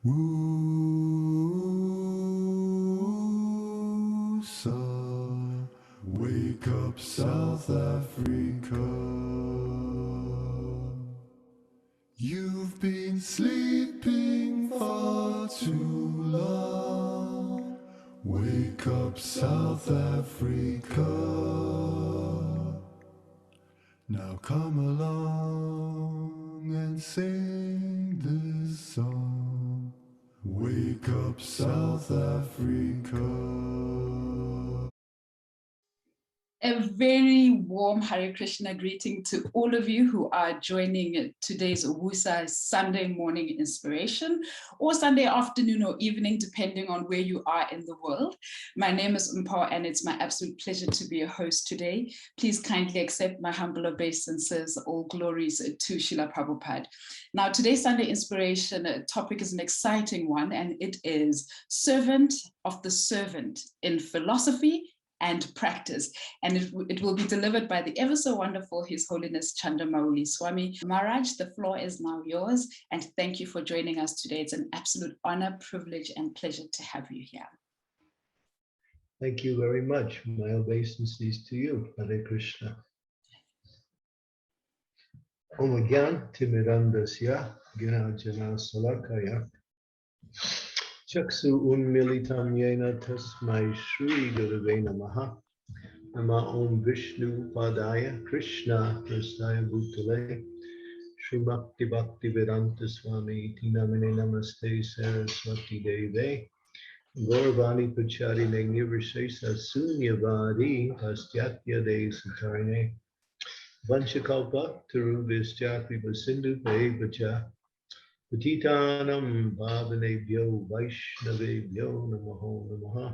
Woosa, wake up South Africa. You've been sleeping far too long. Wake up South Africa. Now come along and sing this song. Wake up South Africa. A very warm Hare Krishna greeting to all of you who are joining today's Wusa Sunday morning inspiration, or Sunday afternoon or evening, depending on where you are in the world. My name is Mpho, and it's my absolute pleasure to be a host today. Please kindly accept my humble obeisances. All glories to Srila Prabhupada. Now, today's Sunday inspiration topic is an exciting one, and it is Servant of the Servant in Philosophy and Practice. And it will be delivered by the ever so wonderful His Holiness Candramauli Swami. Maharaj, the floor is now yours, and thank you for joining us today. It's an absolute honor, privilege, and pleasure to have you here. Thank you very much. My obeisances to you, Hare Krishna. Om Gyan Timirandasya Gnana Salakaya Chaksu Unmilitam Yena Tasmai Shri Gurave Namaha Nama Om Vishnu Padaya Krishna Prasthaya Bhutale Shri Bhakti Bhakti Vedanta Swami Tinamine Namaste Saraswati Deve Gauravani Pachari Nirvishesa Sunyavadi Pastyatya De Satarne Vanchakalpa Tarubhischa Kripa Sindhu Vacha Patitanam Bhavanebhyo Vaishnavebhyo Namaho Namaha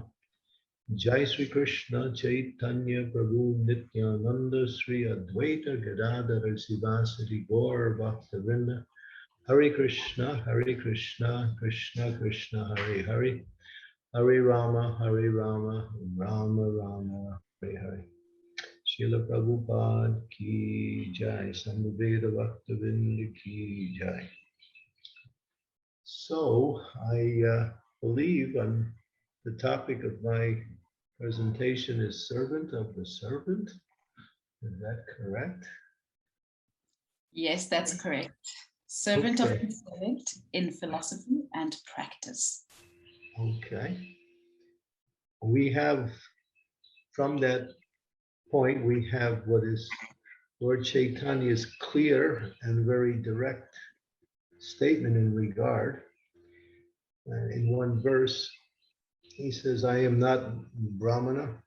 Jai Sri Krishna Chaitanya Prabhu Nityananda Sri Advaita Gadadhara Sivasati Gaur Bhaktavinda Hare Krishna Krishna Krishna Hare Hare Hare Rama Rama Rama Hare Hare Srila Prabhupada ki jai, Samaveda Bhaktavinda ki jai. So I believe the topic of my presentation is servant of the servant. Is that correct? Yes, that's correct. Servant of the servant in philosophy and practice. Okay. We have, from that point, we have what is Lord Chaitanya's clear and very direct statement in regard. In one verse, he says, I am not Brahmana,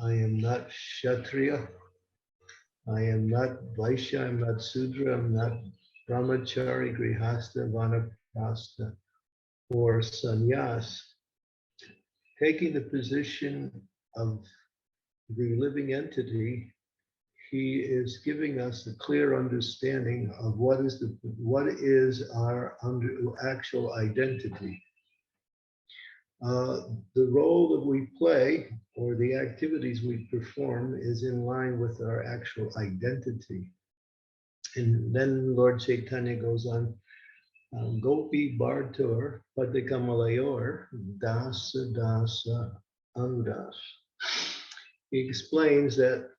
I am not Kshatriya, I am not Vaishya, I'm not Sudra, I'm not Brahmachari, Grihastha, Vanaprastha, or Sannyas. Taking the position of the living entity, he is giving us a clear understanding of what is our actual identity. The role that we play or the activities we perform is in line with our actual identity. And then Lord Chaitanya goes on, Gopi Bhartur Patikamalayur Dasa Dasa Andas. He explains that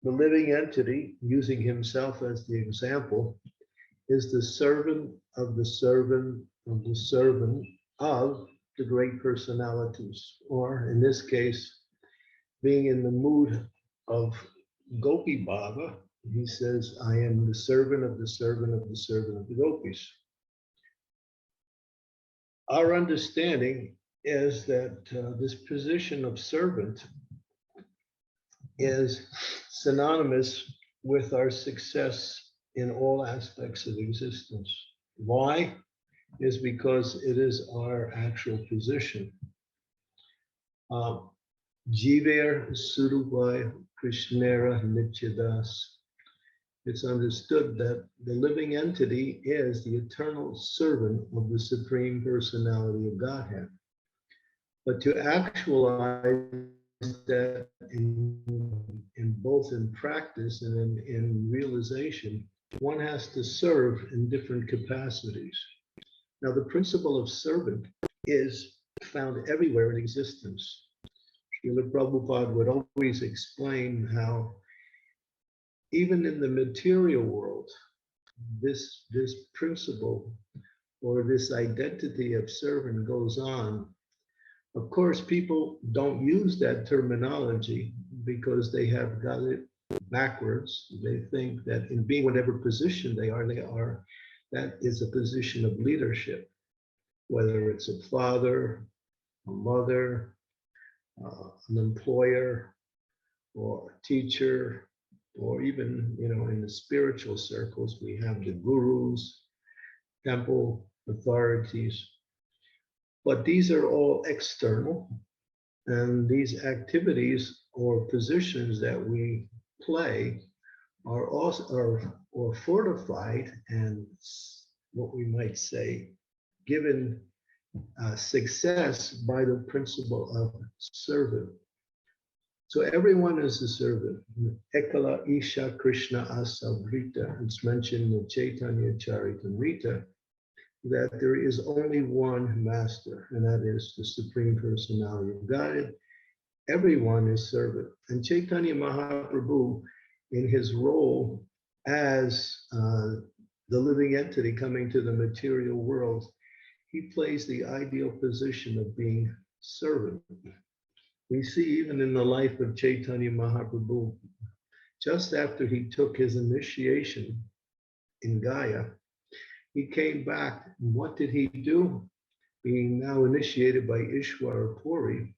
the living entity, using himself as the example, is the servant of the servant of the servant of the great personalities, or in this case, being in the mood of Gopi Bhava, he says, I am the servant of the servant of the servant of the gopis. Our understanding is that this position of servant is synonymous with our success in all aspects of existence. Why? Is because it is our actual position. Jiver Suruvai Krishnera Nityadas. It's understood that the living entity is the eternal servant of the Supreme Personality of Godhead. But to actualize that in both in practice and in realization, one has to serve in different capacities. Now, the principle of servant is found everywhere in existence. Srila Prabhupada would always explain how even in the material world, this principle or this identity of servant goes on. Of course, people don't use that terminology because they have got it backwards. They think that in being whatever position they are, that is a position of leadership, whether it's a father, a mother, an employer, or a teacher, or even, in the spiritual circles, we have the gurus, temple authorities. But these are all external, and these activities or positions that we play are also or fortified and what we might say given success by the principle of servant. So everyone is a servant. Ekala Isha Krishna Asavrita. It's mentioned in Chaitanya Charitamrita that there is only one master, and that is the Supreme Personality of Godhead. Everyone is servant. And Chaitanya Mahaprabhu, in his role as the living entity coming to the material world, he plays the ideal position of being servant. We see even in the life of Chaitanya Mahaprabhu, just after he took his initiation in Gaya, he came back. And what did he do? Being now initiated by Ishwara Puri,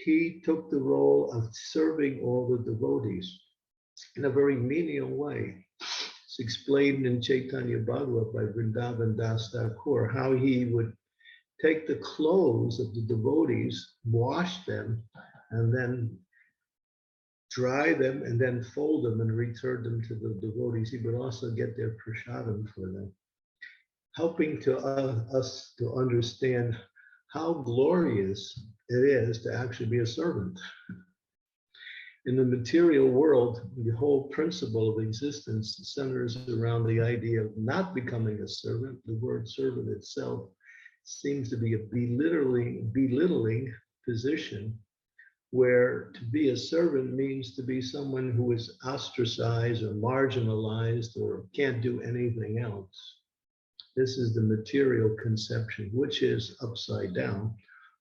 he took the role of serving all the devotees in a very menial way. It's explained in Chaitanya Bhagavat by Vrindavan Das Thakur how he would take the clothes of the devotees, wash them, and then dry them, and then fold them and return them to the devotees. He would also get their prasadam for them, helping to us to understand how glorious it is to actually be a servant. In the material world, the whole principle of existence centers around the idea of not becoming a servant. The word servant itself seems to be a belittling position, where to be a servant means to be someone who is ostracized or marginalized or can't do anything else. This is the material conception, which is upside down.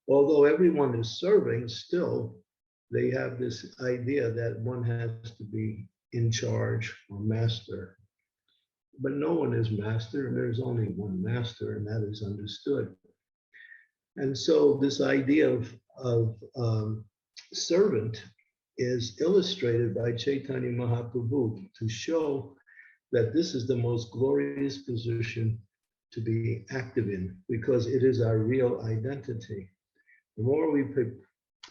Although everyone is serving, still they have this idea that one has to be in charge or master. But no one is master, and there's only one master, and that is understood. And so this idea of servant is illustrated by Chaitanya Mahaprabhu to show that this is the most glorious position to be active in, because it is our real identity. The more we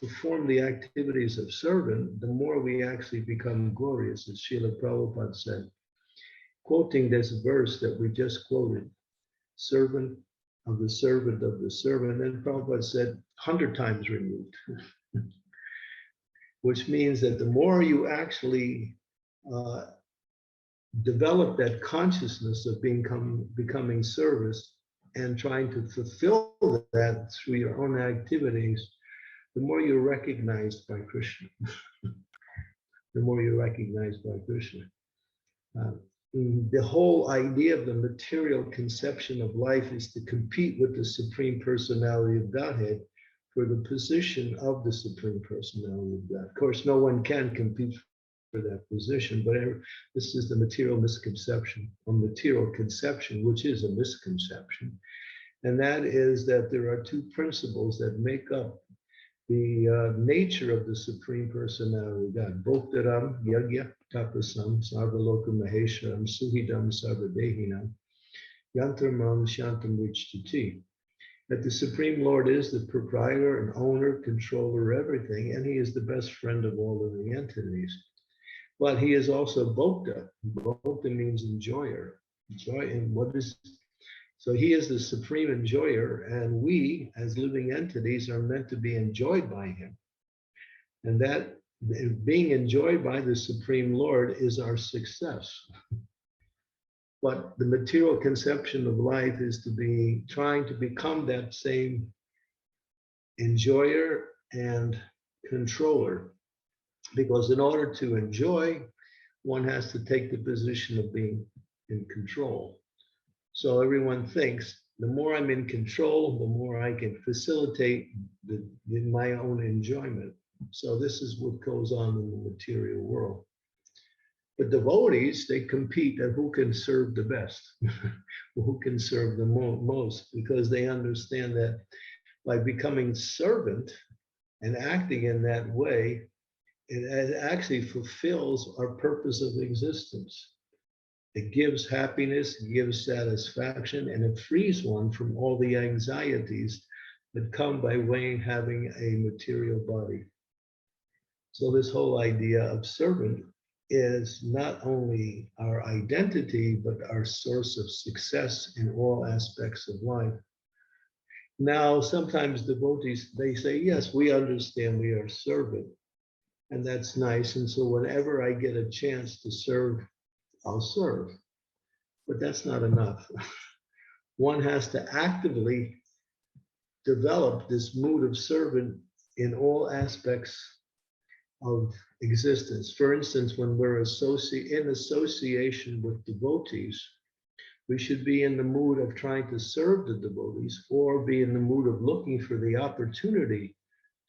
perform the activities of servant, the more we actually become glorious, as Srila Prabhupada said, quoting this verse that we just quoted, servant of the servant of the servant. And Prabhupada said 100 times removed, which means that the more you actually develop that consciousness of becoming service and trying to fulfill that through your own activities, the more you're recognized by Krishna. The more you're recognized by Krishna. The whole idea of the material conception of life is to compete with the Supreme Personality of Godhead for the position of the Supreme Personality of God. Of course, no one can compete for that position, but this is the material misconception, or material conception, which is a misconception. And that is that there are two principles that make up the nature of the Supreme Personality of God. Bhoktaram, Yagya, Tapasam, Sarvaloka Mahesharam, Suhidam, Sarvadehinam, Yantramam, Shantam, Vichtati. That the Supreme Lord is the proprietor and owner, controller of everything, and he is the best friend of all living entities. But he is also Bhokta. Bhokta means enjoyer. Joy, and what is so he is the supreme enjoyer, and we, as living entities, are meant to be enjoyed by him. And that being enjoyed by the Supreme Lord is our success. But the material conception of life is to be trying to become that same enjoyer and controller. Because in order to enjoy, one has to take the position of being in control. So everyone thinks the more I'm in control, the more I can facilitate my own enjoyment. So this is what goes on in the material world. But devotees, they compete at who can serve the best, who can serve the most, because they understand that by becoming servant and acting in that way, it actually fulfills our purpose of existence. It gives happiness, gives satisfaction, and it frees one from all the anxieties that come by way of having a material body. So this whole idea of servant is not only our identity, but our source of success in all aspects of life. Now, sometimes devotees, they say, yes, we understand we are servant, and that's nice. And so whenever I get a chance to serve, I'll serve. But that's not enough. One has to actively develop this mood of servant in all aspects of existence. For instance, when we're in association with devotees, we should be in the mood of trying to serve the devotees, or be in the mood of looking for the opportunity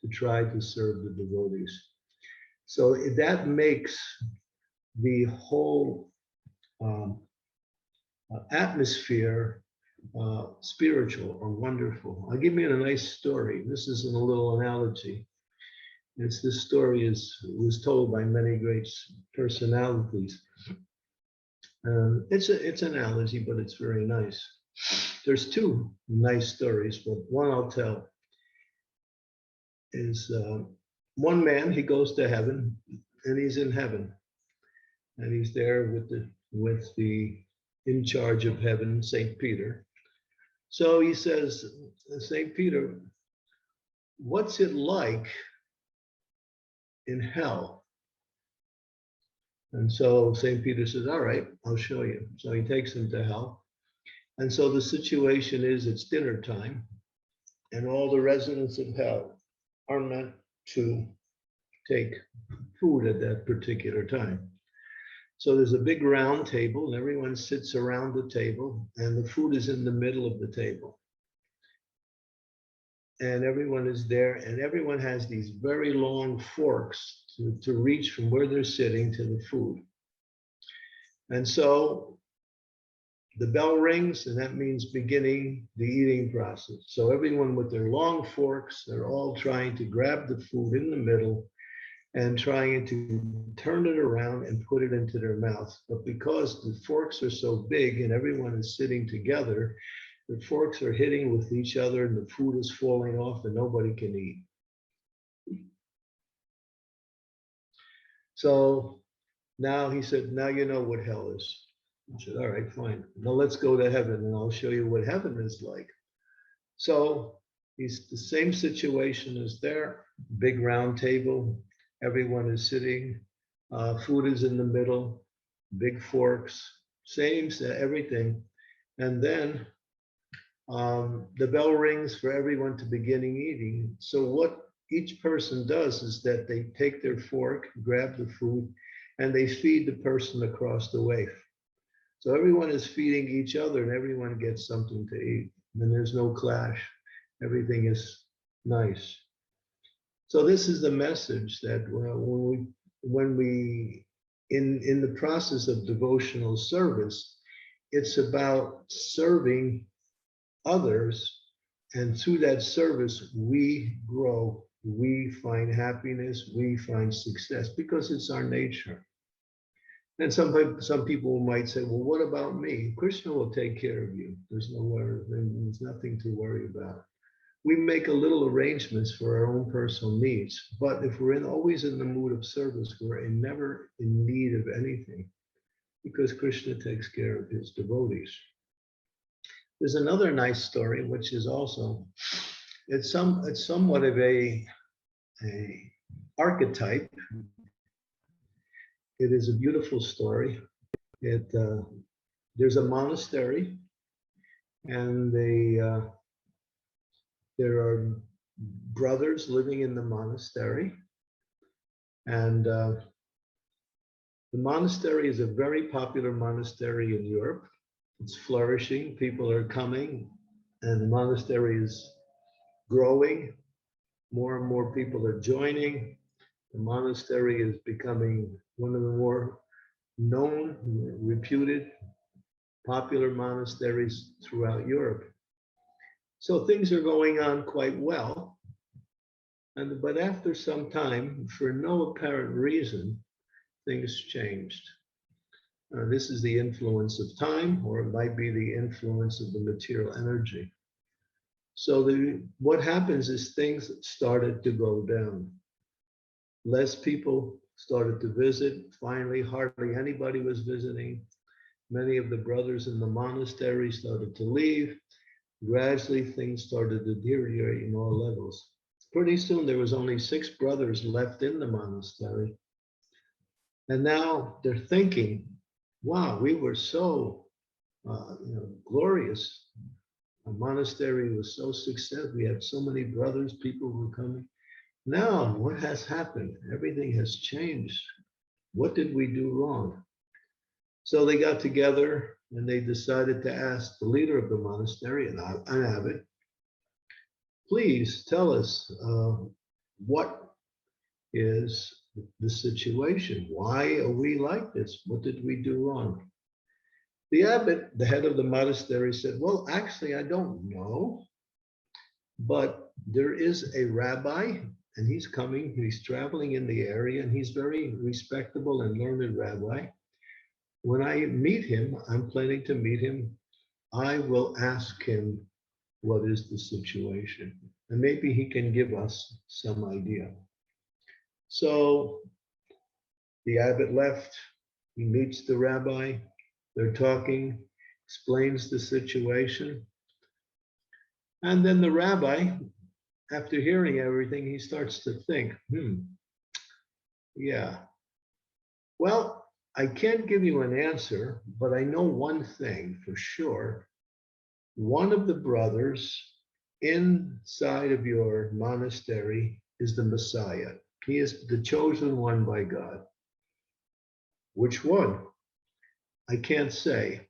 to try to serve the devotees. So that makes the whole atmosphere spiritual or wonderful. I'll give you a nice story. This is in a little analogy. This story was told by many great personalities. It's an analogy, but it's very nice. There's two nice stories, but one I'll tell is one man, he goes to heaven, and he's in heaven, and he's there with the in charge of heaven, St. Peter. So he says, St. Peter, what's it like in hell? And so St. Peter says, all right, I'll show you. So he takes him to hell. And so the situation is it's dinner time, and all the residents of hell are meant to take food at that particular time. So there's a big round table, and everyone sits around the table, and the food is in the middle of the table. And everyone is there, and everyone has these very long forks to reach from where they're sitting to the food. And so the bell rings, and that means beginning the eating process. So everyone with their long forks, they're all trying to grab the food in the middle and trying to turn it around and put it into their mouth. But because the forks are so big and everyone is sitting together, the forks are hitting with each other and the food is falling off and nobody can eat. So now he said, now you know what hell is. I said, all right, fine. Now let's go to heaven and I'll show you what heaven is like. So he's the same situation as there, big round table. Everyone is sitting, food is in the middle, big forks, same, everything. And then the bell rings for everyone to beginning eating. So what each person does is that they take their fork, grab the food, and they feed the person across the way. So everyone is feeding each other and everyone gets something to eat. And there's no clash. Everything is nice. So this is the message that when we in the process of devotional service, it's about serving others, and through that service we grow, we find happiness, we find success, because it's our nature. And some people might say, well, what about me? Krishna will take care of you. There's nothing to worry about. We make a little arrangements for our own personal needs, but if we're always in the mood of service, we're never in need of anything, because Krishna takes care of his devotees. There's another nice story, which is also, it's somewhat of a archetype. It is a beautiful story. there's a monastery, and there are brothers living in the monastery, and the monastery is a very popular monastery in Europe. It's flourishing. People are coming, and the monastery is growing. More and more people are joining. The monastery is becoming one of the more known, reputed, popular monasteries throughout Europe. So things are going on quite well. But after some time, for no apparent reason, things changed. This is the influence of time, or it might be the influence of the material energy. So what happens is things started to go down. Less people started to visit. Finally, hardly anybody was visiting. Many of the brothers in the monastery started to leave. Gradually, things started to deteriorate in all levels. Pretty soon, there was only 6 brothers left in the monastery. And now they're thinking, wow, we were so glorious. Our monastery was so successful. We had so many brothers, people were coming. Now, what has happened? Everything has changed. What did we do wrong? So they got together and they decided to ask the leader of the monastery, an abbot, please tell us what is the situation? Why are we like this? What did we do wrong? The abbot, the head of the monastery, said, well, actually, I don't know, but there is a rabbi, and he's coming, he's traveling in the area, and he's very respectable and learned rabbi. When I meet him, I'm planning to meet him, I will ask him what is the situation, and maybe he can give us some idea. So the abbot left, he meets the rabbi, they're talking, explains the situation. And then the rabbi, after hearing everything, he starts to think, yeah, well, I can't give you an answer, but I know one thing for sure. One of the brothers inside of your monastery is the Messiah. He is the chosen one by God. Which one? I can't say,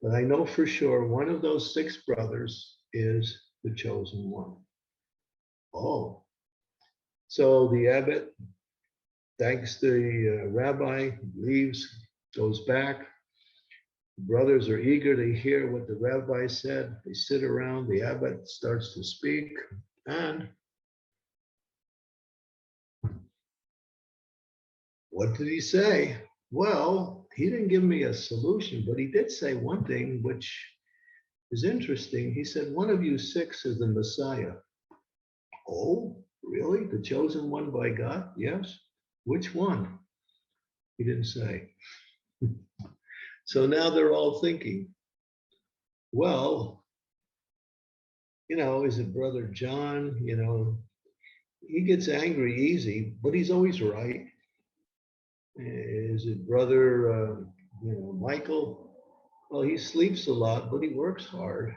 but I know for sure one of those 6 brothers is the chosen one. Oh, so the abbot thanks the rabbi, leaves, goes back. The brothers are eager to hear what the rabbi said. They sit around, the abbot starts to speak, and what did he say? Well, he didn't give me a solution, but he did say one thing which is interesting. He said, one of you 6 is the Messiah. Oh, really? The chosen one by God? Yes. Which one? He didn't say. So now they're all thinking, well, is it Brother John? He gets angry easy, but he's always right. Is it Brother, Michael? Well, he sleeps a lot, but he works hard.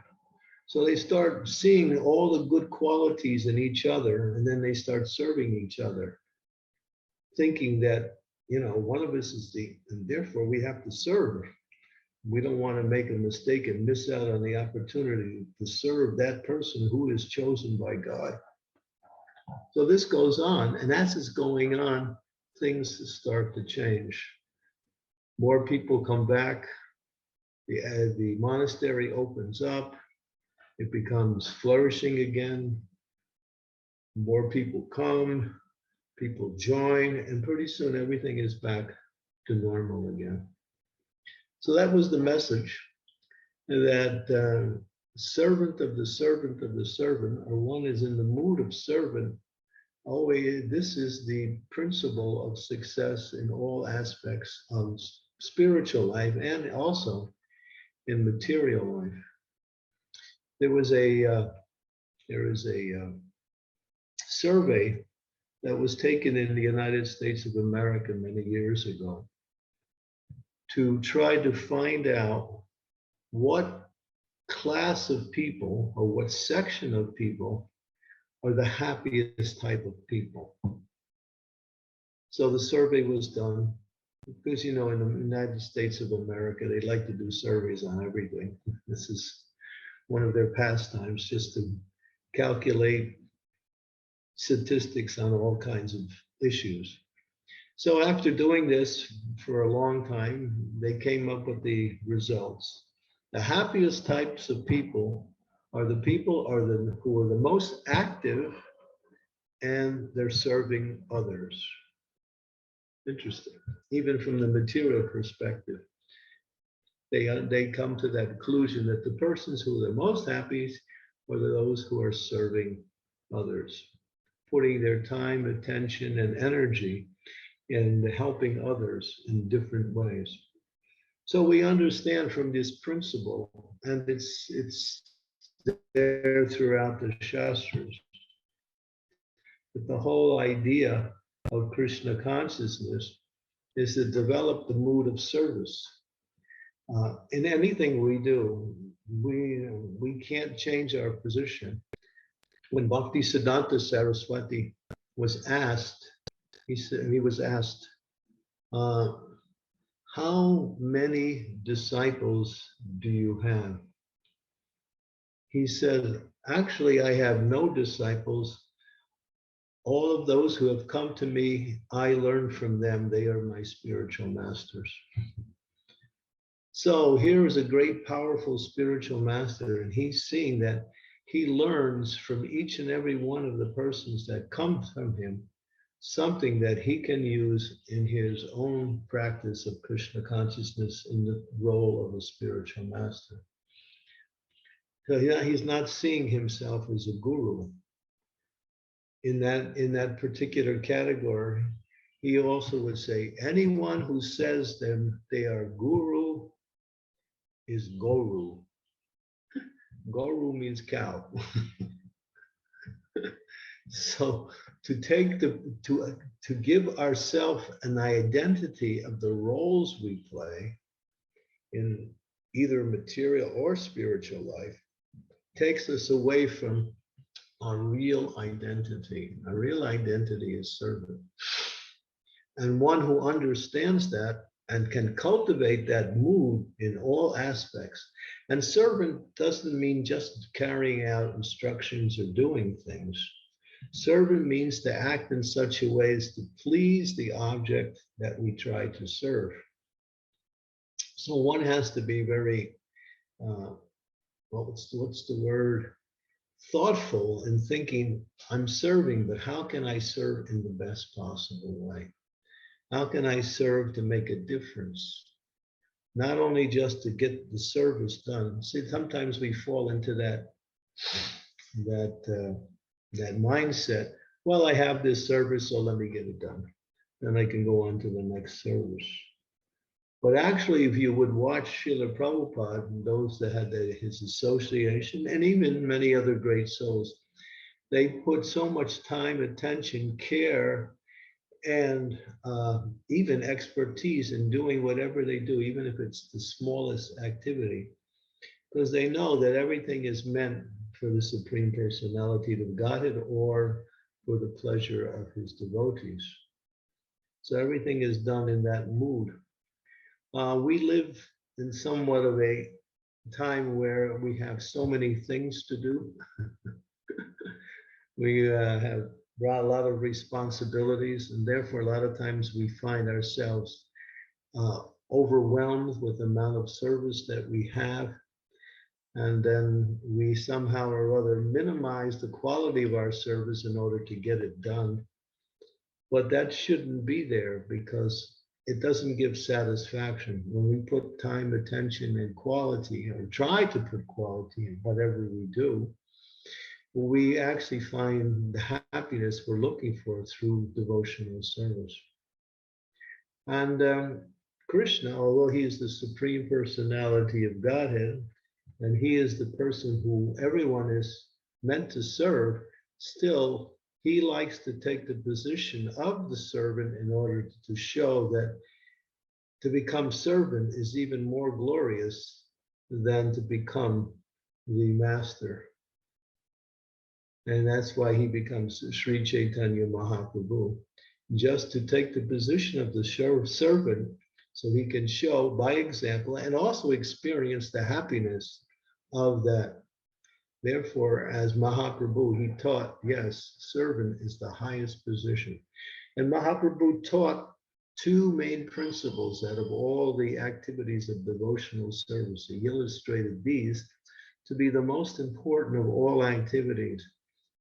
So they start seeing all the good qualities in each other, and then they start serving each other, thinking that, one of us is and therefore we have to serve. We don't want to make a mistake and miss out on the opportunity to serve that person who is chosen by God. So this goes on, and as it's going on, things start to change. More people come back. The monastery opens up. It becomes flourishing again. More people come, people join, and pretty soon everything is back to normal again. So that was the message, that servant of the servant of the servant, or one is in the mood of servant. Always, this is the principle of success in all aspects of spiritual life and also in material life. There is a survey that was taken in the United States of America many years ago to try to find out what class of people or what section of people are the happiest type of people. So the survey was done because, in the United States of America, they like to do surveys on everything. This is one of their pastimes, just to calculate statistics on all kinds of issues. So after doing this for a long time, they came up with the results. The happiest types of people are the people who are the most active and they're serving others. Interesting. Even from the material perspective, they come to that conclusion that the persons who are the most happy are those who are serving others, putting their time, attention, and energy in helping others in different ways. So we understand from this principle, and it's there throughout the Shastras, that the whole idea of Krishna consciousness is to develop the mood of service. In anything we do, we can't change our position. When Bhakti Siddhanta Saraswati was asked, he was asked, how many disciples do you have? He said, actually, I have no disciples. All of those who have come to me, I learn from them. They are my spiritual masters. So here is a great, powerful spiritual master, and he's seeing that he learns from each and every one of the persons that come from him something that he can use in his own practice of Krishna consciousness in the role of a spiritual master. So he's not seeing himself as a guru. In that particular category, he also would say, anyone who says they are guru is goru. Goru means cow. So to give ourselves an identity of the roles we play in either material or spiritual life takes us away from our real identity. Our real identity is servant. And one who understands that and can cultivate that mood in all aspects. And servant doesn't mean just carrying out instructions or doing things. Servant means to act in such a way as to please the object that we try to serve. So one has to be very, what's the word? Thoughtful in thinking, I'm serving, but how can I serve in the best possible way? How can I serve to make a difference? Not only just to get the service done. See, sometimes we fall into that mindset. Well, I have this service, so let me get it done. Then I can go on to the next service. But actually, if you would watch Srila Prabhupada and those that had his association, and even many other great souls, they put so much time, attention, care, and even expertise in doing whatever they do, even if it's the smallest activity, because they know that everything is meant for the Supreme Personality of Godhead or for the pleasure of his devotees. So everything is done in that mood. We live in somewhat of a time where we have so many things to do. We have brought a lot of responsibilities, and therefore a lot of times we find ourselves overwhelmed with the amount of service that we have. And then we somehow or other minimize the quality of our service in order to get it done. But that shouldn't be there, because it doesn't give satisfaction. When we put time, attention, and quality, or try to put quality in whatever we do, we actually find the happiness we're looking for through devotional service. And Krishna, although he is the Supreme Personality of Godhead, and he is the person who everyone is meant to serve, still he likes to take the position of the servant in order to show that to become servant is even more glorious than to become the master. And that's why he becomes Sri Chaitanya Mahaprabhu, just to take the position of the servant so he can show by example and also experience the happiness of that. Therefore, as Mahaprabhu, he taught, yes, servant is the highest position. And Mahaprabhu taught two main principles out of all the activities of devotional service. He illustrated these to be the most important of all activities.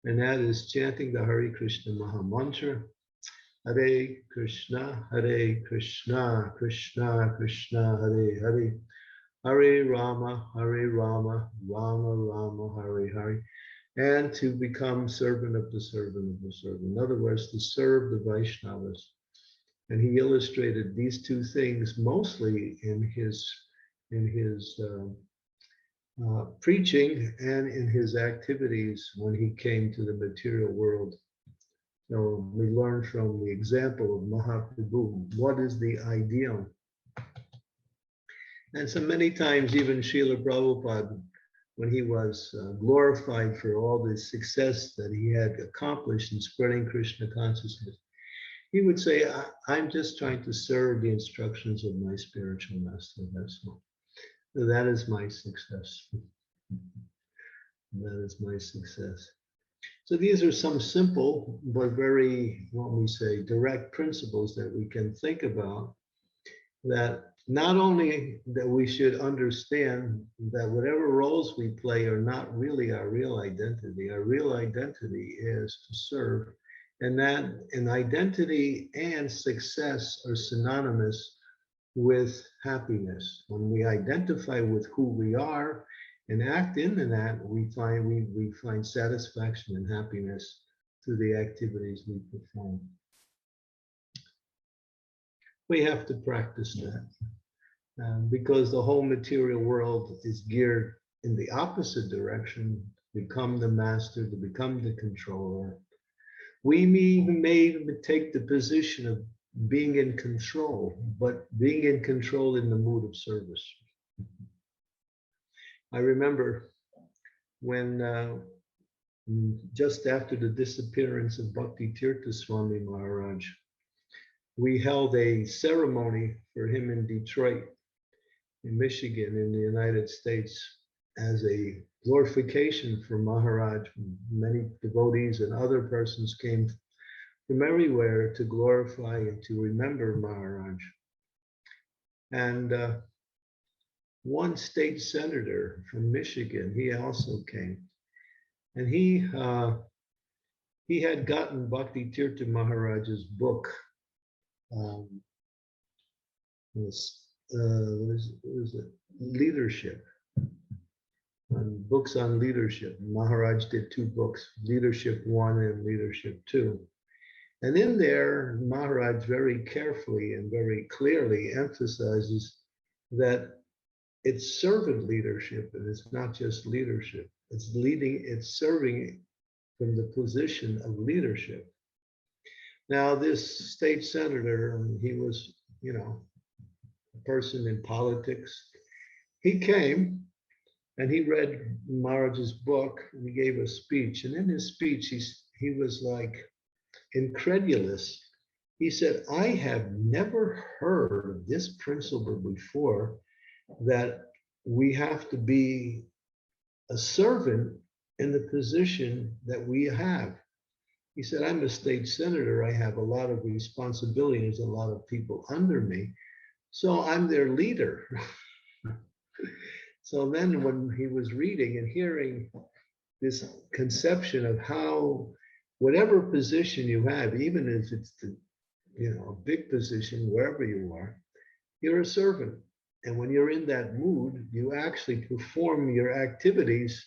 And that is chanting the Hare Krishna Maha Mantra, Hare Krishna, Krishna Krishna, Hare Hare, Hare Rama, Rama Rama, Hare Hare, and to become servant of the servant of the servant. In other words, to serve the Vaishnavas. And he illustrated these two things mostly in his preaching and in his activities when he came to the material world. So we learn from the example of Mahaprabhu, what is the ideal? And so many times even Srila Prabhupada, when he was glorified for all the success that he had accomplished in spreading Krishna consciousness, he would say, I'm just trying to serve the instructions of my spiritual master, that's all. That is my success. That is my success. So these are some simple but very, what we say, direct principles that we can think about, that not only that we should understand that whatever roles we play are not really our real identity. Our real identity is to serve, and that an identity and success are synonymous with happiness. When we identify with who we are and act into that, we find satisfaction and happiness through the activities we perform. We have to practice that because the whole material world is geared in the opposite direction, to become the master, to become the controller. We may even take the position of being in control, but being in control in the mood of service. I remember when just after the disappearance of Bhakti Tirtha Swami Maharaj, we held a ceremony for him in Detroit, in Michigan, in the United States, as a glorification for Maharaj. Many devotees and other persons came from everywhere to glorify and to remember Maharaj. And one state senator from Michigan, he also came. And he had gotten Bhakti Tirtha Maharaj's book, what is it? Leadership. Books on leadership. Maharaj did two books, Leadership 1 and Leadership 2. And in there, Maharaj very carefully and very clearly emphasizes that it's servant leadership, and it's not just leadership. It's leading, it's serving from the position of leadership. Now, this state senator, he was, a person in politics. He came and he read Maharaj's book, and he gave a speech. And in his speech, he was like incredulous. He said, I have never heard of this principle before, that we have to be a servant in the position that we have. He said, I'm a state senator. I have a lot of responsibilities, a lot of people under me. So I'm their leader. So then when he was reading and hearing this conception of how whatever position you have, even if it's a big position, wherever you are, you're a servant. And when you're in that mood, you actually perform your activities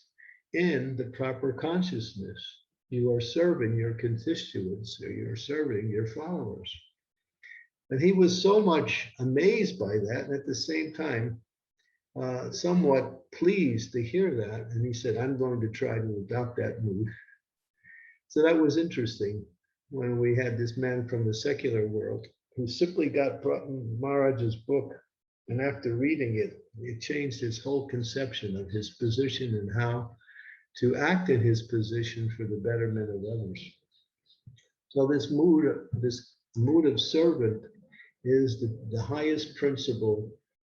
in the proper consciousness. You are serving your constituents, or you're serving your followers. And he was so much amazed by that, and at the same time, somewhat pleased to hear that. And he said, I'm going to try to adopt that mood. So that was interesting when we had this man from the secular world who simply got Maharaj's book And after reading it, it changed his whole conception of his position and how to act in his position for the betterment of others. So this mood of servant is the highest principle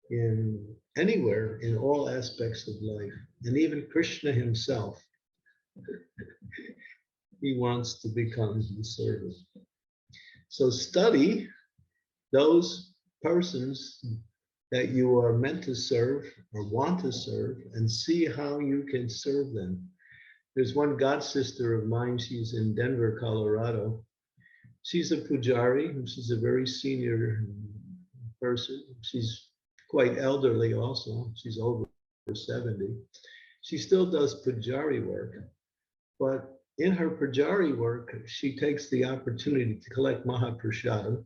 in anywhere, in all aspects of life. And even Krishna himself, he wants to become the servant. So study those persons that you are meant to serve or want to serve and see how you can serve them. There's one god sister of mine, she's in Denver, Colorado. She's a pujari, she's a very senior person. She's quite elderly also, she's over 70. She still does pujari work, but in her pujari work, she takes the opportunity to collect Mahaprashadam,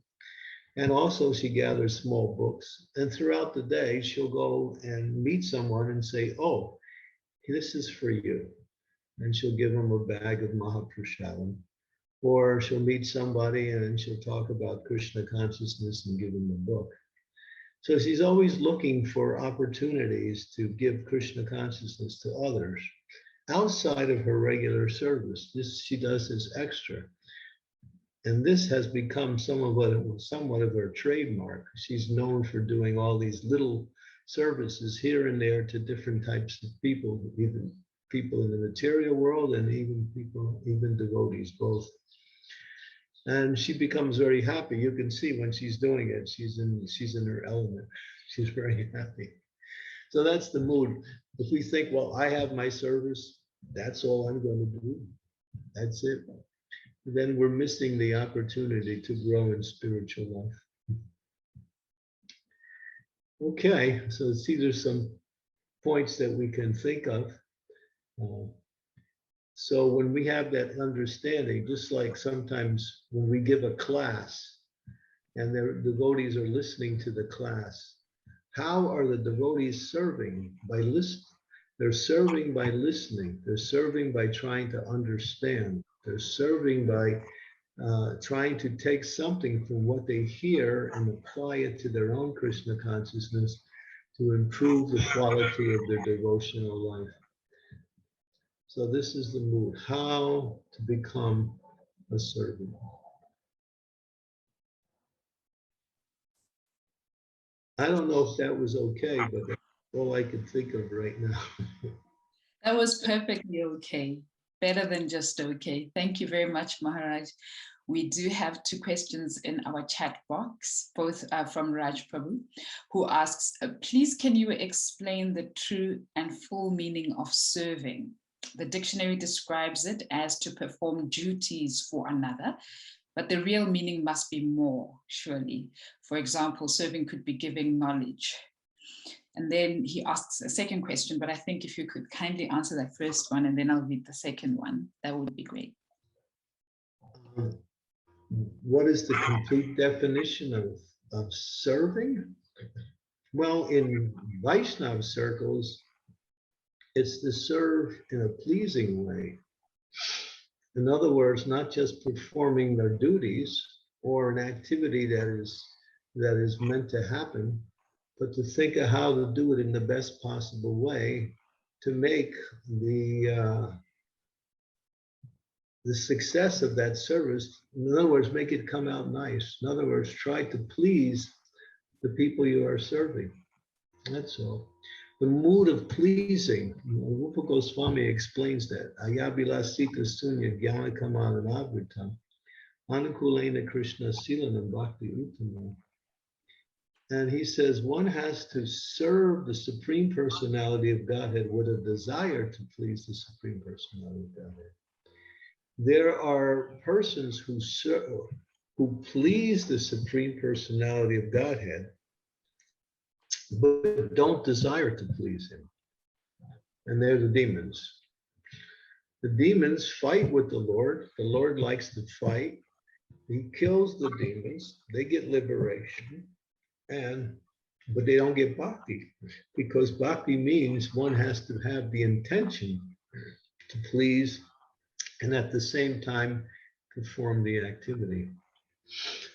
and also she gathers small books. And throughout the day, she'll go and meet someone and say, oh, this is for you. And she'll give them a bag of Mahaprashadam. Or she'll meet somebody and she'll talk about Krishna consciousness and give them a book. So she's always looking for opportunities to give Krishna consciousness to others outside of her regular service. This she does as extra. And this has become somewhat of her trademark. She's known for doing all these little services here and there to different types of people, even people in the material world and even devotees, both. And she becomes very happy. You can see when she's doing it, she's in her element. She's very happy. So that's the mood. If we think, well, I have my service, that's all I'm going to do, that's it, then we're missing the opportunity to grow in spiritual life. Okay, so see, there's some points that we can think of. So when we have that understanding, just like sometimes when we give a class and the devotees are listening to the class, how are the devotees serving? By listening. They're serving by listening. They're serving by trying to understand. They're serving by trying to take something from what they hear and apply it to their own Krishna consciousness to improve the quality of their devotional life. So this is the mood, how to become a servant. I don't know if that was okay, but that's all I could think of right now. That was perfectly okay. Better than just okay. Thank you very much, Maharaj. We do have two questions in our chat box, both from Raj Prabhu, who asks, please can you explain the true and full meaning of serving? The dictionary describes it as to perform duties for another, but the real meaning must be more, surely. For example, serving could be giving knowledge. And then he asks a second question, but I think if you could kindly answer that first one and then I'll read the second one, that would be great. What is the complete definition of serving? Well, in Vaishnava circles, it's to serve in a pleasing way. In other words, not just performing their duties or an activity that is meant to happen, but to think of how to do it in the best possible way to make the success of that service, in other words, make it come out nice. In other words, try to please the people you are serving. That's all. The mood of pleasing, Rupa Goswami explains that. Ayabilasita sunya jnana kamananavritam anukulena Krishna silanam bhakti uttamam. And he says one has to serve the Supreme Personality of Godhead with a desire to please the Supreme Personality of Godhead. There are persons who please the Supreme Personality of Godhead, but don't desire to please him. And they're the demons. The demons fight with the Lord. The Lord likes to fight. He kills the demons. They get liberation. But they don't get bhakti, because bhakti means one has to have the intention to please and at the same time perform the activity.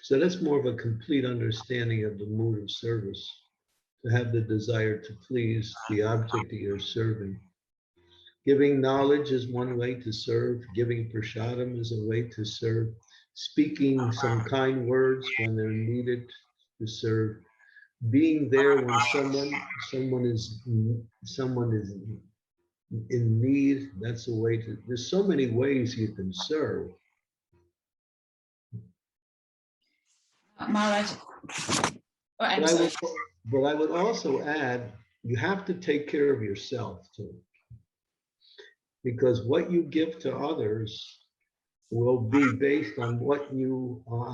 So that's more of a complete understanding of the mood of service. to have the desire to please the object that you're serving. Giving knowledge is one way to serve. Giving prasadam is a way to serve. Speaking some kind words when they're needed to serve. Being there when someone is in need. That's a way to. There's so many ways you can serve. Maharaj. Oh, I'm But sorry. I would also add, you have to take care of yourself too. Because what you give to others will be based on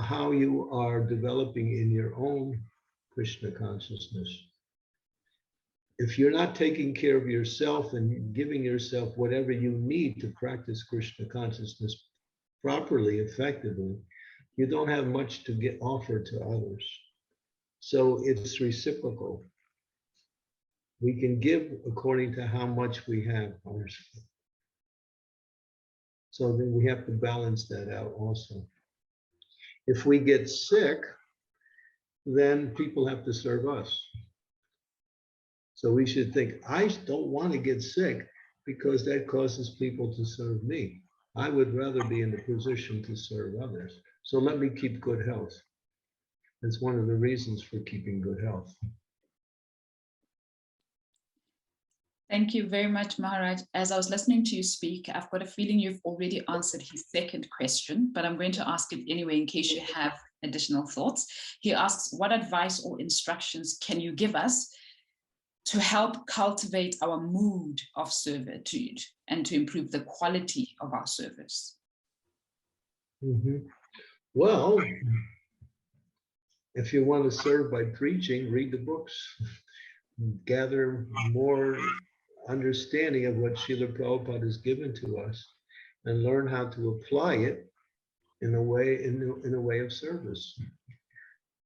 how you are developing in your own Krishna consciousness. If you're not taking care of yourself and giving yourself whatever you need to practice Krishna consciousness properly, effectively, you don't have much to get offered to others. So it's reciprocal. We can give according to how much we have ourselves. So then we have to balance that out also. If we get sick, then people have to serve us. So we should think, I don't want to get sick because that causes people to serve me. I would rather be in the position to serve others. So let me keep good health. That's one of the reasons for keeping good health. Thank you very much, Maharaj. As I was listening to you speak, I've got a feeling you've already answered his second question, but I'm going to ask it anyway in case you have additional thoughts. He asks, what advice or instructions can you give us to help cultivate our mood of servitude and to improve the quality of our service? Mm-hmm. Well, if you want to serve by preaching, read the books. Gather more understanding of what Srila Prabhupada has given to us and learn how to apply it in a way of service.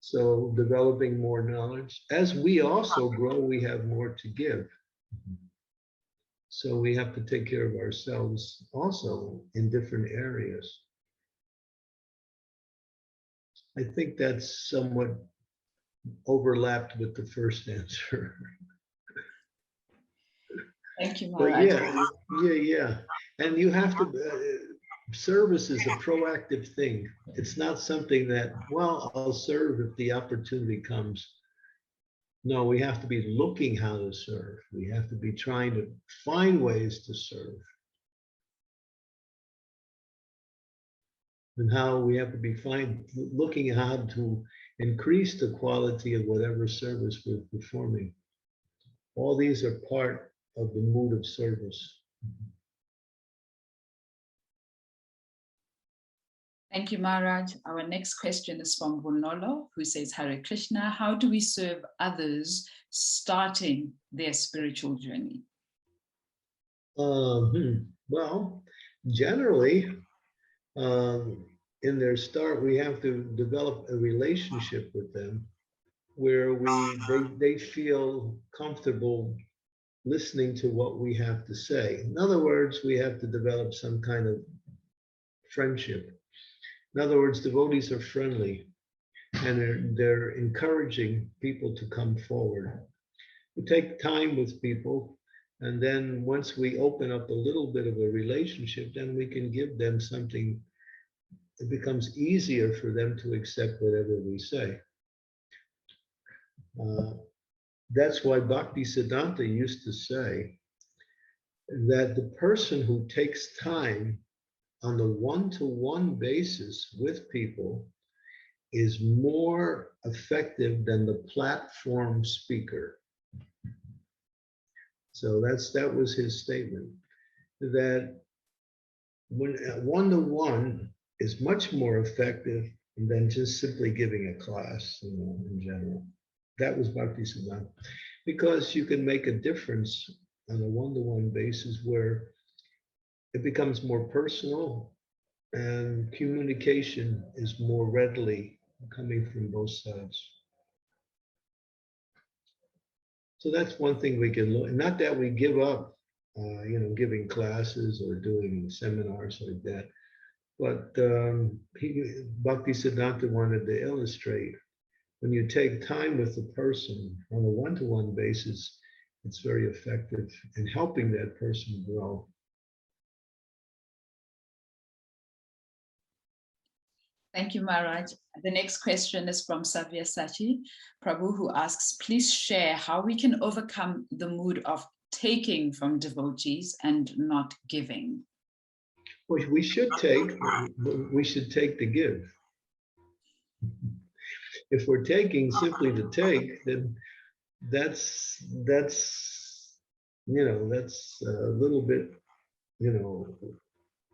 So developing more knowledge. As we also grow, we have more to give. So we have to take care of ourselves also in different areas. I think that's somewhat overlapped with the first answer. Thank you, But Maharaj. yeah. And you have to, service is a proactive thing. It's not something that, well, I'll serve if the opportunity comes. No, we have to be looking how to serve. We have to be trying to find ways to serve. And how we have to be looking at how to increase the quality of whatever service we're performing. All these are part of the mood of service. Thank you, Maharaj. Our next question is from Vunolo, who says, Hare Krishna, how do we serve others starting their spiritual journey? Well, generally, in their start, we have to develop a relationship with them where they feel comfortable listening to what we have to say. In other words, we have to develop some kind of friendship. In other words, devotees are friendly and they're encouraging people to come forward. We take time with people, and then once we open up a little bit of a relationship, then we can give them something. It becomes easier for them to accept whatever we say. That's why Bhakti Siddhanta used to say that the person who takes time on the one-to-one basis with people is more effective than the platform speaker. So that was his statement, that when one-to-one is much more effective than just simply giving a class, in general. That was Bhakti Siddhanta, because you can make a difference on a one-to-one basis where it becomes more personal and communication is more readily coming from both sides. So that's one thing we can look. Not that we give up, giving classes or doing seminars like that, but Bhakti Siddhanta wanted to illustrate when you take time with the person on a one-to-one basis, it's very effective in helping that person grow. Thank you, Maharaj. The next question is from Savya Sachi Prabhu, who asks, please share how we can overcome the mood of taking from devotees and not giving. We should take to give. If we're taking simply to take, then that's a little bit,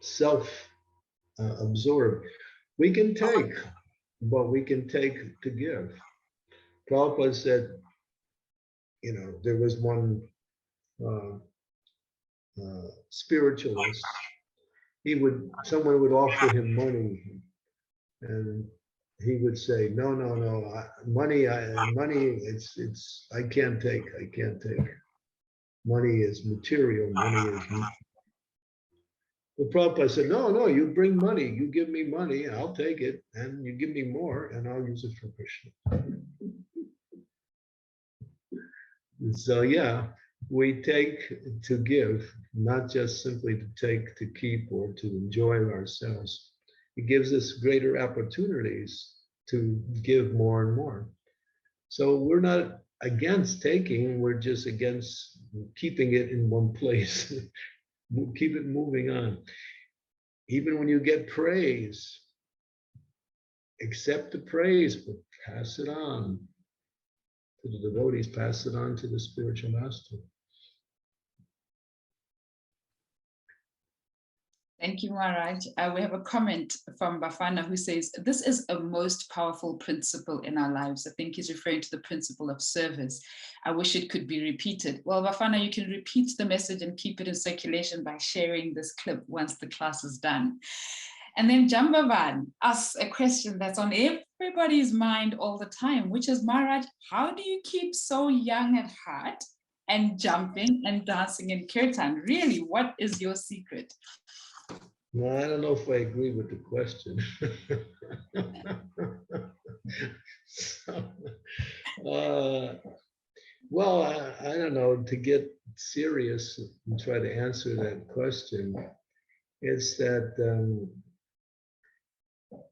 self-absorbed. We can take, but we can take to give. Prabhupada said, there was one spiritualist. Someone would offer him money, and he would say, no, money, it's, I can't take. Money is material, money is. The Prabhupada said, no, you bring money, you give me money, I'll take it, and you give me more, and I'll use it for Krishna. So yeah, we take to give, not just simply to take to keep or to enjoy ourselves. It gives us greater opportunities to give more and more. So we're not against taking, we're just against keeping it in one place. Keep it moving on. Even when you get praise, accept the praise, but pass it on to the devotees, pass it on to the spiritual master. Thank you, Maharaj. We have a comment from Bafana who says, this is a most powerful principle in our lives. I think he's referring to the principle of service. I wish it could be repeated. Well, Bafana, you can repeat the message and keep it in circulation by sharing this clip once the class is done. And then Jambavan asks a question that's on everybody's mind all the time, which is, Maharaj, how do you keep so young at heart and jumping and dancing in kirtan? Really, what is your secret? No, I don't know if I agree with the question. Well, I don't know, to get serious and try to answer that question, it's that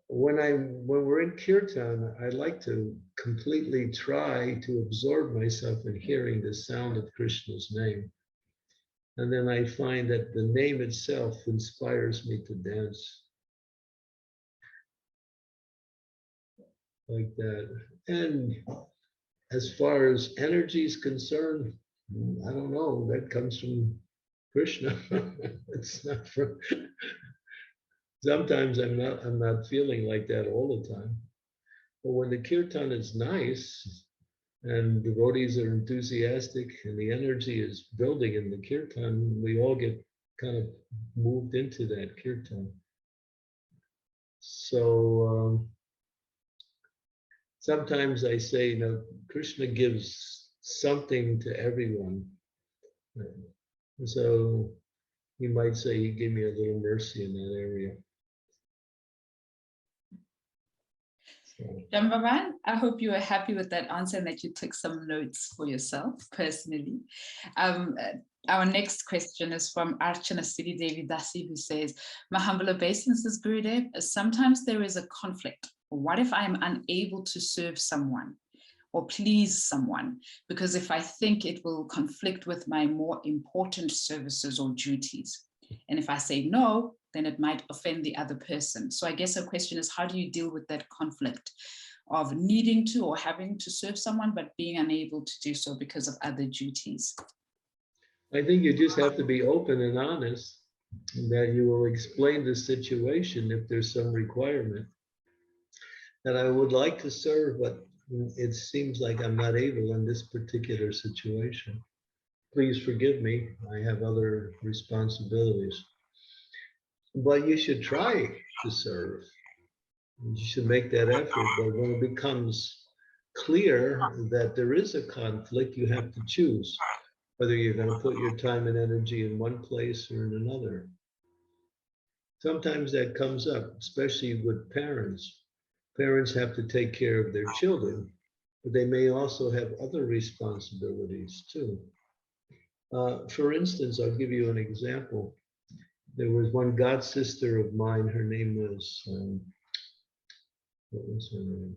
when we're in kirtan, I like to completely try to absorb myself in hearing the sound of Krishna's name. And then I find that the name itself inspires me to dance. Like that. And as far as energy is concerned, I don't know, that comes from Krishna. It's not from. Sometimes I'm not feeling like that all the time. But when the kirtan is nice, and devotees are enthusiastic and the energy is building in the kirtan, we all get kind of moved into that kirtan. So sometimes I say, Krishna gives something to everyone. So you might say he gave me a little mercy in that area. Jambavan, I hope you are happy with that answer and that you took some notes for yourself personally. Our next question is from Archana Siddhi Devi Dasi, who says, my humble obeisances, Gurudev, sometimes there is a conflict. What if I am unable to serve someone or please someone? Because if I think it will conflict with my more important services or duties. And if I say no, then it might offend the other person. So I guess the question is, how do you deal with that conflict of needing to or having to serve someone, but being unable to do so because of other duties? I think you just have to be open and honest, and that you will explain the situation if there's some requirement. That I would like to serve, but it seems like I'm not able in this particular situation. Please forgive me, I have other responsibilities. But you should try to serve. You should make that effort. But when it becomes clear that there is a conflict, you have to choose whether you're going to put your time and energy in one place or in another. Sometimes that comes up, especially with parents. Parents have to take care of their children, but they may also have other responsibilities too. For instance, I'll give you an example. There was one god sister of mine. Her name was, what was her name?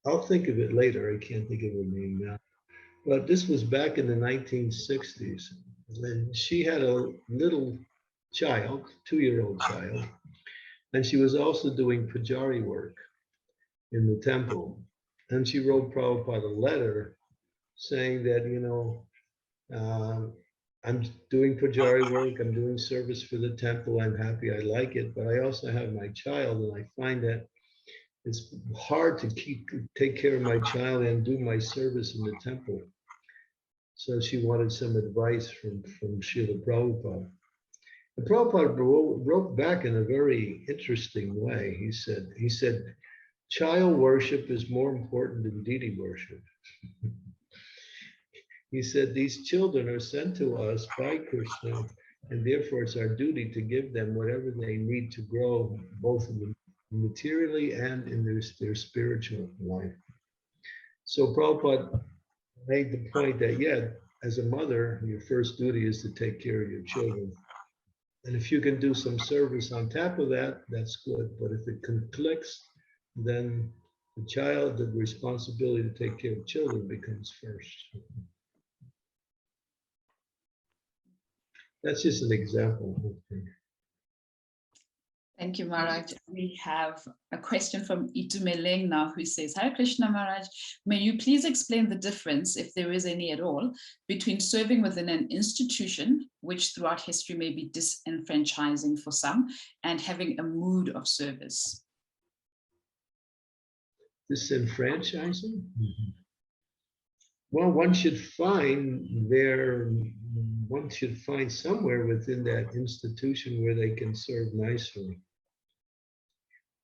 I'll think of it later. I can't think of her name now. But this was back in the 1960s. And she had a little child, 2-year-old child, and she was also doing pujari work in the temple. And she wrote Prabhupada a letter saying that, I'm doing pujari work, I'm doing service for the temple, I'm happy, I like it, but I also have my child, and I find that it's hard to take care of my child and do my service in the temple. So she wanted some advice from Srila Prabhupada. And Prabhupada wrote back in a very interesting way. He said, child worship is more important than deity worship. He said, these children are sent to us by Krishna, and therefore it's our duty to give them whatever they need to grow, both materially and in their spiritual life. So Prabhupada made the point that, yeah, as a mother, your first duty is to take care of your children. And if you can do some service on top of that, that's good. But if it conflicts, then the responsibility to take care of children becomes first. That's just an example. Thank you, Maharaj. We have a question from Itumeleng now, who says, Hare Krishna, Maharaj, may you please explain the difference, if there is any at all, between serving within an institution, which throughout history may be disenfranchising for some, and having a mood of service? Disenfranchising? Mm-hmm. Well, one should find somewhere within that institution where they can serve nicely.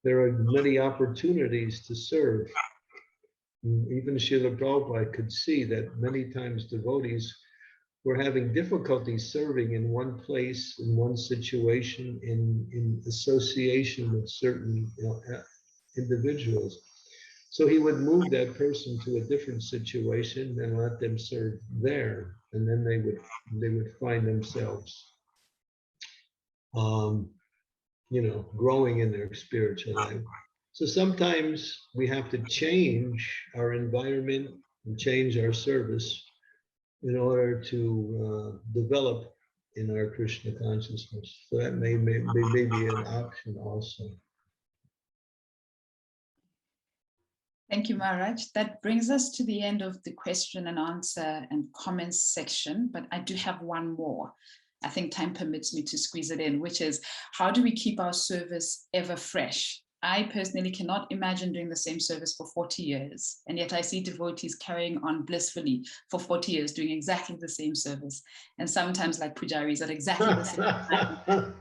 There are many opportunities to serve. Even Srila Prabhupada could see that many times devotees were having difficulty serving in one place, in one situation, in association with certain individuals. So he would move that person to a different situation and let them serve there, and then they would find themselves, growing in their spiritual life. So sometimes we have to change our environment and change our service in order to develop in our Krishna consciousness. So that may be an option also. Thank you, Maharaj. That brings us to the end of the question and answer and comments section, but I do have one more. I think time permits me to squeeze it in, which is, how do we keep our service ever fresh? I personally cannot imagine doing the same service for 40 years, and yet I see devotees carrying on blissfully for 40 years, doing exactly the same service, and sometimes like pujaris at exactly the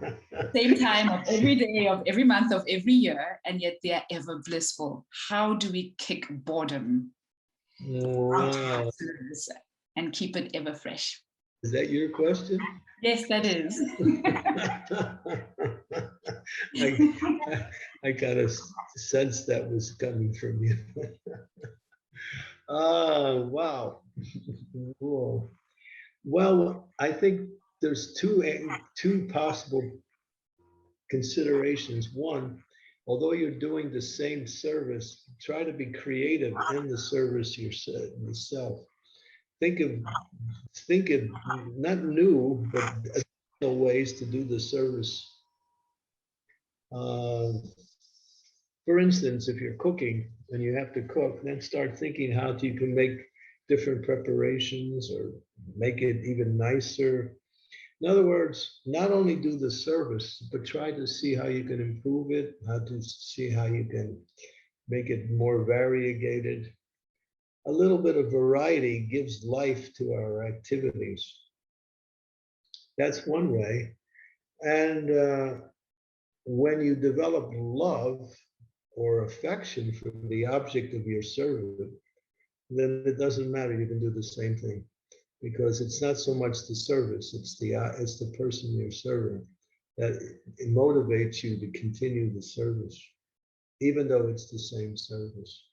same time of every day, of every month, of every year, and yet they are ever blissful. How do we kick boredom out of our service and keep it ever fresh? Is that your question? Yes, that is. I got a sense that was coming from you. Oh, wow. Cool. Well, I think there's two possible considerations. One, although you're doing the same service, try to be creative in the service yourself. Think of not new, but additional ways to do the service. For instance, if you're cooking and you have to cook, then start thinking how you can make different preparations or make it even nicer. In other words, not only do the service, but try to see how you can improve it, how to see how you can make it more variegated. A little bit of variety gives life to our activities. That's one way. And when you develop love or affection for the object of your service, then it doesn't matter. You can do the same thing, because it's not so much the service; it's the person you're serving that it motivates you to continue the service. even though it's the same service.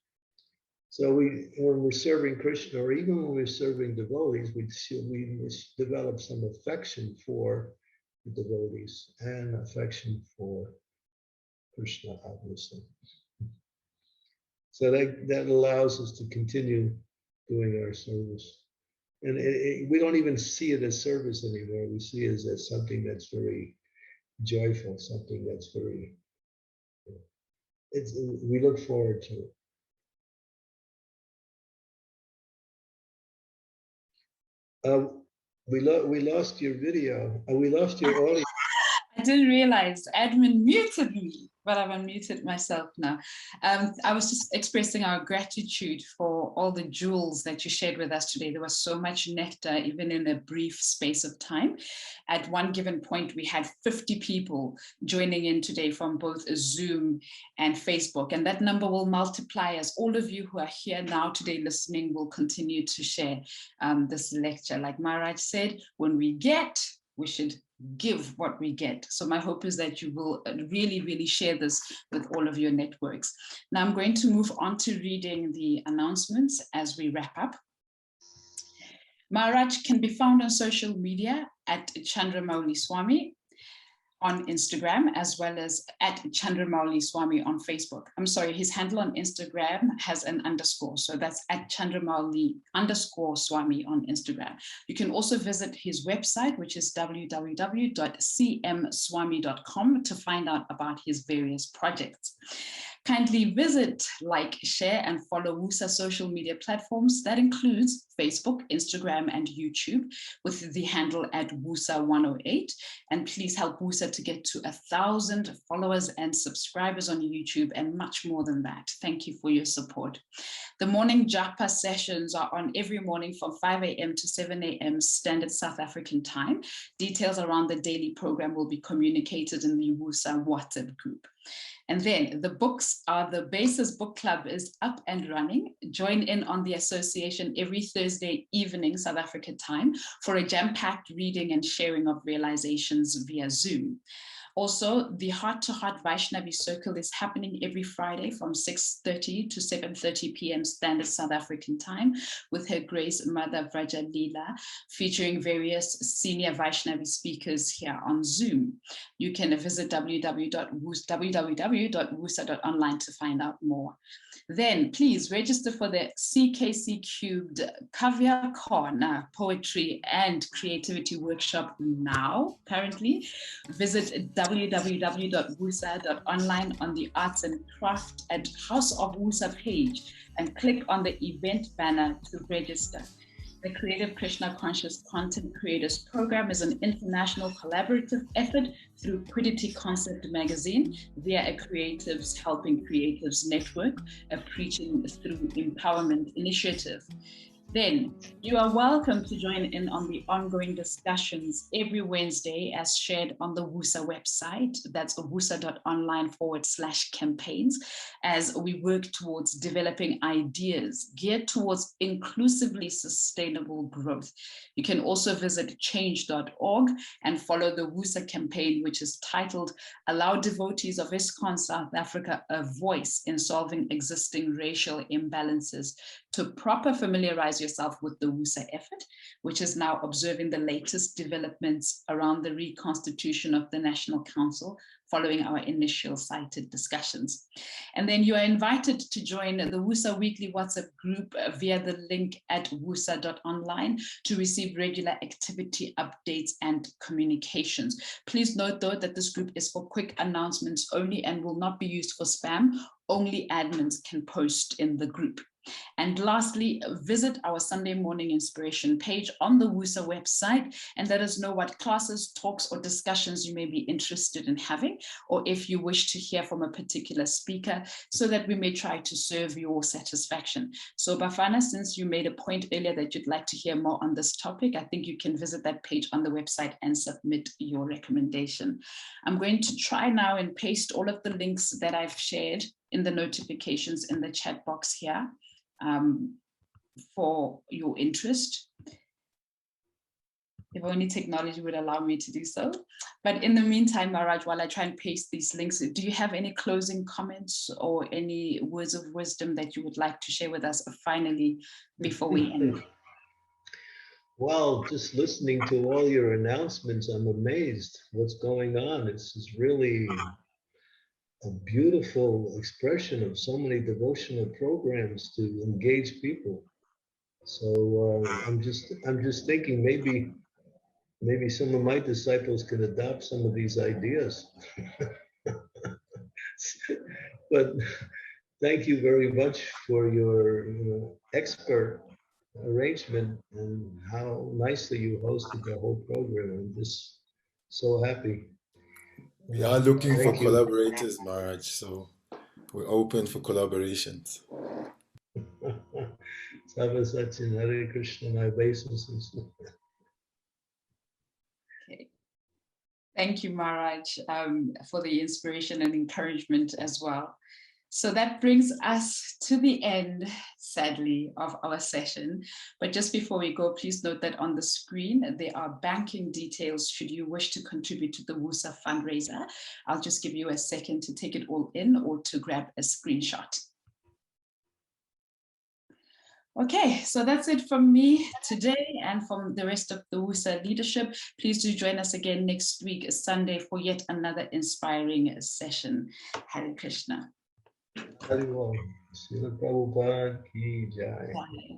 So when we're serving Krishna, or even when we're serving devotees, we develop some affection for the devotees and affection for Krishna, obviously. So that allows us to continue doing our service. And we don't even see it as service anymore. We see it as something that's very joyful, something that's very, we look forward to it. We lost your video. We lost your audio. I didn't realize admin muted me, but I've unmuted myself now. I was just expressing our gratitude for all the jewels that you shared with us today. There was so much nectar, even in a brief space of time. At one given point, we had 50 people joining in today from both Zoom and Facebook, and that number will multiply as all of you who are here now today listening will continue to share this lecture. Like Maharaj said, when we get, we should give what we get. So my hope is that you will really, really share this with all of your networks. Now I'm going to move on to reading the announcements as we wrap up. Maharaj can be found on social media at Candramauli Swami on Instagram, as well as at Candramauli Swami on Facebook. I'm sorry, his handle on Instagram has an underscore, so that's at Candramauli_Swami on Instagram. You can also visit his website, which is www.cmswami.com, to find out about his various projects. Kindly visit, like, share, and follow WUSA social media platforms. That includes Facebook, Instagram, and YouTube with the handle at WUSA108. And please help WUSA to get to 1,000 followers and subscribers on YouTube and much more than that. Thank you for your support. The morning japa sessions are on every morning from 5 a.m. to 7 a.m. Standard South African time. Details around the daily program will be communicated in the WUSA WhatsApp group. And then the books are, the Basis Book Club is up and running. Join in on the association every Thursday evening, South Africa time, for a jam-packed reading and sharing of realizations via Zoom. Also, the Heart to Heart Vaishnavi Circle is happening every Friday from 6:30 to 7:30 p.m. Standard South African time with Her Grace Mother Vraja Leela, featuring various senior Vaishnavi speakers here on Zoom. You can visit www.wusa.online to find out more. Then please register for the CKC Cubed Kavya Corner Poetry and Creativity Workshop now, currently. Visit www.wusa.online on the Arts and Craft at House of WUSA page and click on the event banner to register. The Creative Krishna Conscious Content Creators Program is an international collaborative effort through Quiddity Concept Magazine via a Creatives Helping Creatives Network, a Preaching Through Empowerment initiative. Then you are welcome to join in on the ongoing discussions every Wednesday as shared on the WUSA website. That's wusa.online/campaigns, as we work towards developing ideas geared towards inclusively sustainable growth. You can also visit change.org and follow the WUSA campaign, which is titled Allow Devotees of ISKCON South Africa a Voice in Solving Existing Racial Imbalances, to proper familiarize yourself with the WUSA effort, which is now observing the latest developments around the reconstitution of the National Council following our initial cited discussions. And then you are invited to join the WUSA weekly WhatsApp group via the link at wusa.online to receive regular activity updates and communications. Please note though that this group is for quick announcements only and will not be used for spam. Only admins can post in the group. And lastly, visit our Sunday morning inspiration page on the WUSA website and let us know what classes, talks, or discussions you may be interested in having, or if you wish to hear from a particular speaker, so that we may try to serve your satisfaction. So Bafana, since you made a point earlier that you'd like to hear more on this topic, I think you can visit that page on the website and submit your recommendation. I'm going to try now and paste all of the links that I've shared in the notifications in the chat box here. For your interest. If only technology would allow me to do so. But in the meantime, Maharaj, while I try and paste these links, do you have any closing comments or any words of wisdom that you would like to share with us finally before we end? Well, just listening to all your announcements, I'm amazed what's going on. It's really a beautiful expression of so many devotional programs to engage people. So I'm just thinking maybe some of my disciples can adopt some of these ideas. But thank you very much for your expert arrangement and how nicely you hosted the whole program. I'm just so happy. We are looking for Thank you. collaborators, Maharaj, so we're open for collaborations. Sarvasachin, Hare Krishna, my obeisances. Okay. Thank you, Maharaj, for the inspiration and encouragement as well. So that brings us to the end, sadly, of our session. But just before we go, please note that on the screen, there are banking details should you wish to contribute to the WUSA fundraiser. I'll just give you a second to take it all in or to grab a screenshot. Okay, so that's it from me today and from the rest of the WUSA leadership. Please do join us again next week, Sunday, for yet another inspiring session. Hare Krishna. Hare Krishna. Srila Prabhupada ki jai. Bye.